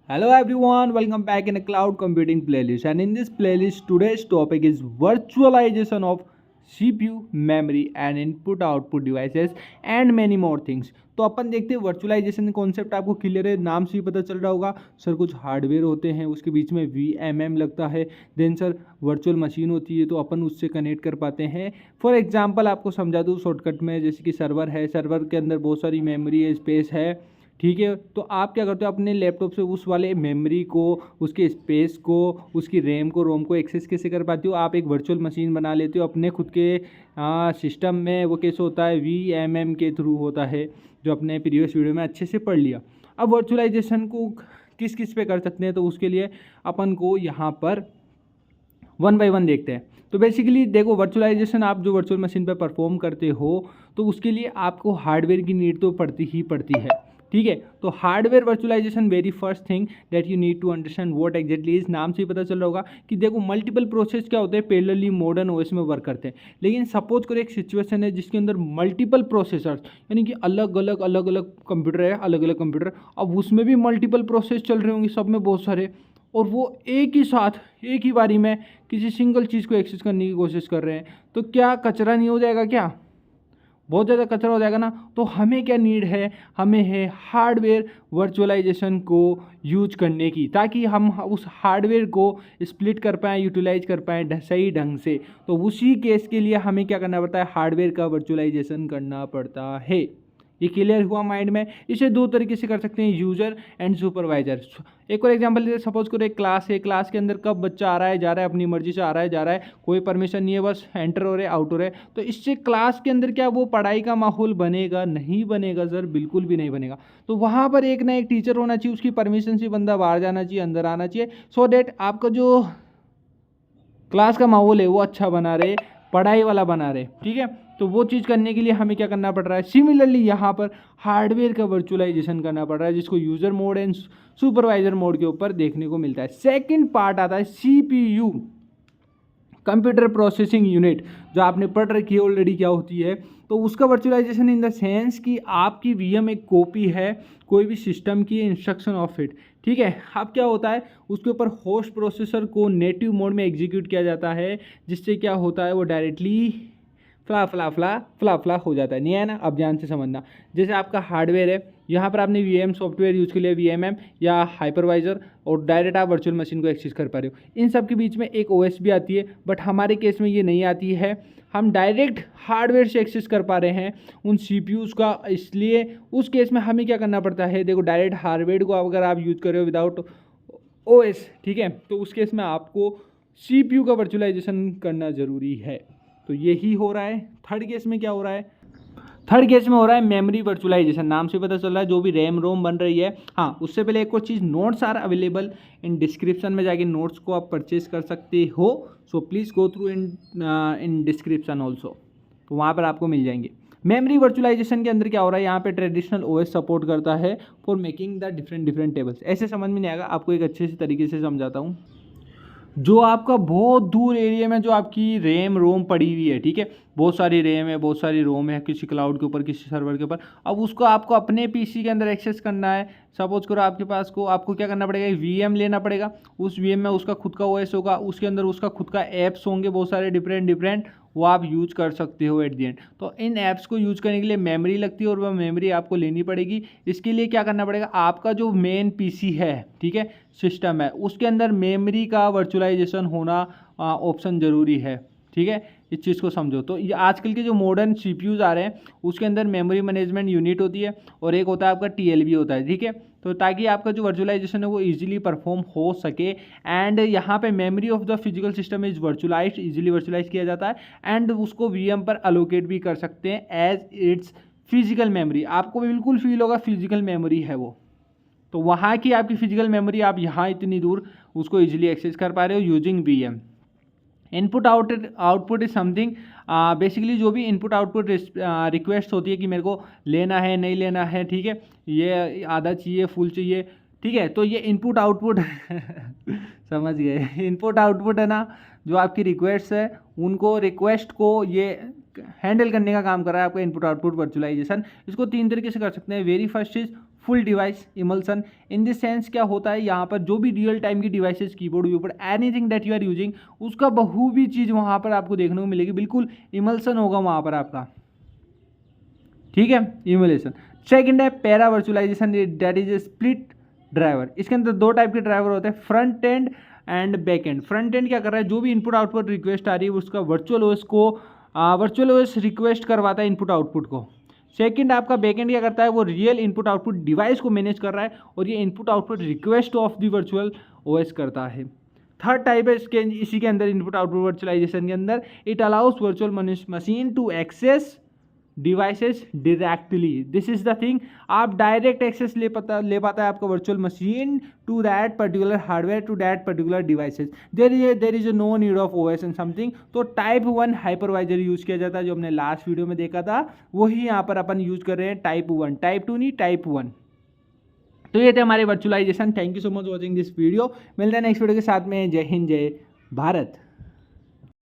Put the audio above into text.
Hello everyone, welcome back in a cloud computing playlist. And in this playlist, today's topic is virtualization of CPU, memory and input output devices and many more things. तो अपन देखते हैं virtualisation concept आपको clear है, नाम से ही पता चल रहा होगा सर। कुछ हार्डवेयर होते हैं, उसके बीच में VMM लगता है, देन सर वर्चुअल मशीन होती है तो अपन उससे कनेक्ट कर पाते हैं। फॉर एग्जांपल आपको समझा दूँ शॉर्टकट में, जैसे कि सर्वर है, सर्वर के अंदर बहुत सारी मेमोरी है, स्पेस है, ठीक है। तो आप क्या करते हो, अपने लैपटॉप से उस वाले मेमोरी को, उसके स्पेस को, उसकी रैम को, रोम को एक्सेस कैसे कर पाते हो? आप एक वर्चुअल मशीन बना लेते हो अपने खुद के सिस्टम में। वो कैसे होता है? VMM के थ्रू होता है, जो अपने प्रीवियस वीडियो में अच्छे से पढ़ लिया। अब वर्चुअलाइजेशन को किस किस पे कर सकते हैं, तो उसके लिए अपन को यहाँ पर वन बाय वन देखते हैं। तो बेसिकली देखो, वर्चुअलाइजेशन आप जो वर्चुअल मशीन पर परफॉर्म करते हो तो उसके लिए आपको हार्डवेयर की नीड तो पड़ती ही पड़ती है, ठीक है। तो hardware virtualisation very first thing that you need to understand what exactly is. नाम से ही पता चल रहा होगा कि देखो मल्टीपल प्रोसेस क्या होते हैं, पैरेलली मॉडर्न ओएस में वर्क करते हैं। लेकिन सपोज करो एक सिचुएशन है जिसके अंदर मल्टीपल प्रोसेसर्स, यानी कि अलग अलग कंप्यूटर है, अलग अलग कंप्यूटर, अब उसमें भी मल्टीपल प्रोसेस चल रहे होंगे, सब में बहुत सारे, और वो एक ही साथ एक ही बारी में किसी सिंगल चीज़ को एक्सेस करने की कोशिश कर रहे हैं। तो क्या कचरा नहीं हो जाएगा? क्या बहुत ज़्यादा कचरा हो जाएगा ना। तो हमें क्या नीड है? हमें है हार्डवेयर वर्चुअलाइजेशन को यूज करने की, ताकि हम उस हार्डवेयर को स्प्लिट कर पाएँ, यूटिलाइज कर पाएँ सही ढंग से। तो उसी केस के लिए हमें क्या करना पड़ता है? हार्डवेयर का वर्चुअलाइजेशन करना पड़ता है। ये क्लियर हुआ माइंड में? इसे दो तरीके से कर सकते हैं, यूजर एंड सुपरवाइजर। एक और एग्जांपल लेते, सपोज करो एक क्लास है, क्लास के अंदर कब बच्चा आ रहा है, जा रहा है, अपनी मर्जी से आ रहा है, जा रहा है, कोई परमिशन नहीं है, बस एंटर हो रहे, आउट हो रहे। तो इससे क्लास के अंदर क्या वो पढ़ाई का माहौल बनेगा? नहीं बनेगा सर, बिल्कुल भी नहीं बनेगा। तो वहाँ पर एक ना एक टीचर होना चाहिए, उसकी परमिशन से बंदा बाहर जाना चाहिए, अंदर आना चाहिए, सो दैट आपका जो क्लास का माहौल है वो अच्छा बना रहे, पढ़ाई वाला बना रहे, ठीक है। तो वो चीज़ करने के लिए हमें क्या करना पड़ रहा है? सिमिलरली यहाँ पर हार्डवेयर का वर्चुअलाइजेशन करना पड़ रहा है, जिसको user mode and supervisor mode के ऊपर देखने को मिलता है। सेकंड पार्ट आता है CPU, कंप्यूटर प्रोसेसिंग यूनिट, जो आपने पढ़ रखी है ऑलरेडी क्या होती है। तो उसका वर्चुअलाइजेशन इन द सेंस कि आपकी VM एक कॉपी है कोई भी सिस्टम की, इंस्ट्रक्शन ऑफ इट, ठीक है। अब क्या होता है, उसके ऊपर होस्ट प्रोसेसर को नेटिव मोड में एग्जीक्यूट किया जाता है, जिससे क्या होता है, वो डायरेक्टली फ्ला हो जाता है। नहीं है ना? अब ध्यान से समझना। जैसे आपका हार्डवेयर है, यहाँ पर आपने VM सॉफ्टवेयर यूज़ के लिए VMM या हाइपरवाइजर, और डायरेक्ट आप वर्चुअल मशीन को एक्सेस कर पा रहे हो। इन सब के बीच में एक OS भी आती है, बट हमारे केस में ये नहीं आती है। हम डायरेक्ट हार्डवेयर से एक्सेस कर पा रहे हैं उन CPUs का, इसलिए उस केस में हमें क्या करना पड़ता है? देखो, डायरेक्ट हार्डवेयर को अगर आप यूज़ कर रहे हो विदाउट OS, ठीक है, तो उस केस में आपको CPU का वर्चुअलाइजेशन करना ज़रूरी है। तो यही हो रहा है। थर्ड केस में क्या हो रहा है? थर्ड केस में हो रहा है मेमोरी वर्चुअलाइजेशन। नाम से पता चल रहा है जो भी रैम रोम बन रही है। हाँ, उससे पहले एक और चीज़, notes are available in description में, जाके नोट्स को आप परचेज कर सकते हो। So please go through in description also, तो वहाँ पर आपको मिल जाएंगे। मेमोरी वर्चुअलाइजेशन के अंदर क्या हो रहा है, यहाँ पे ट्रेडिशनल OS सपोर्ट करता है for making the different tables. ऐसे समझ में नहीं आएगा, आपको एक अच्छे से तरीके से समझाता हूँ। जो आपका बहुत दूर एरिया में जो आपकी रैम रोम पड़ी हुई है, ठीक है, बहुत सारी रैम है, बहुत सारी रोम है, किसी क्लाउड के ऊपर, किसी सर्वर के ऊपर, अब उसको आपको अपने PC के अंदर एक्सेस करना है। सपोज करो आपके पास को, आपको क्या करना पड़ेगा? एक VM लेना पड़ेगा। उस VM में उसका खुद का OS होगा, उसके अंदर उसका खुद का ऐप्स होंगे बहुत सारे डिफरेंट, वो आप यूज कर सकते हो एट दी एंड। तो इन ऐप्स को यूज करने के लिए मेमोरी लगती है, और वह मेमोरी आपको लेनी पड़ेगी। इसके लिए क्या करना पड़ेगा? आपका जो मेन PC है, ठीक है, सिस्टम है, उसके अंदर मेमोरी का वर्चुअलाइजेशन होना ऑप्शन ज़रूरी है, ठीक है। इस चीज़ को समझो। तो ये आजकल के जो मॉडर्न CPUs आ रहे हैं, उसके अंदर मेमोरी मैनेजमेंट यूनिट होती है, और एक होता है आपका TLB होता है, ठीक है। तो ताकि आपका जो वर्चुअलाइजेशन है वो इजीली परफॉर्म हो सके, एंड यहाँ पे memory of the physical system is virtualised, easily virtualise किया जाता है, एंड उसको VM पर अलोकेट भी कर सकते हैं एज इट्स फिजिकल मेमोरी। आपको बिल्कुल फील होगा फिजिकल मेमोरी है वो। तो वहाँ की आपकी फिजिकल मेमोरी आप यहाँ इतनी दूर उसको इजीली एक्सेस कर पा रहे हो using VM। Input output is something, basically जो भी इनपुट आउटपुट रिक्वेस्ट होती है कि मेरे को लेना है, नहीं लेना है, ठीक है, ये आधा चाहिए, फुल चाहिए, ठीक है। तो ये इनपुट आउटपुट समझ गए, इनपुट आउटपुट है ना, जो आपकी रिक्वेस्ट है, उनको रिक्वेस्ट को ये हैंडल करने का काम कर रहा है आपका इनपुट आउटपुट वर्चुअलाइजेशन। इसको तीन तरीके से कर सकते हैं। Very first is full device emulation. In this sense क्या होता है, यहाँ पर जो भी रियल टाइम की डिवाइसेस कीबोर्ड वीबोर्ड anything that you are using उसका बहु भी चीज़ वहाँ पर आपको देखने को मिलेगी, बिल्कुल इमल्सन होगा वहाँ पर आपका, ठीक है, इमुलेशन। सेकंड है para virtualisation, that is a split driver. इसके अंदर दो टाइप के ड्राइवर होते हैं, front end and back end. Front end क्या कर रहा है, जो भी इनपुट आउटपुट रिक्वेस्ट आ रही है उसका वर्चुअल ओएस को वर्चुअल ओएस रिक्वेस्ट करवाता है इनपुट आउटपुट को। सेकंड आपका बैक एंड क्या करता है, वो रियल इनपुट आउटपुट डिवाइस को मैनेज कर रहा है और ये input output request of the virtual OS करता है। थर्ड टाइप है इसके, इसी के अंदर इनपुट आउटपुट वर्चुअलाइजेशन के अंदर, it allows virtual machine to access devices directly. This is the thing, आप डायरेक्ट एक्सेस ले पाता है आपका virtual machine to that particular hardware, to that particular devices. There is no need of OS and something. तो type 1 hypervisor use किया जाता है, जो हमने लास्ट वीडियो में देखा था वही यहाँ पर अपन यूज कर रहे हैं, टाइप 1, टाइप 2 नहीं, टाइप 1। तो ये थे हमारे virtualisation. Thank you so much watching this video. मिलते हैं नेक्स्ट वीडियो के साथ में। जय हिंद, जय भारत।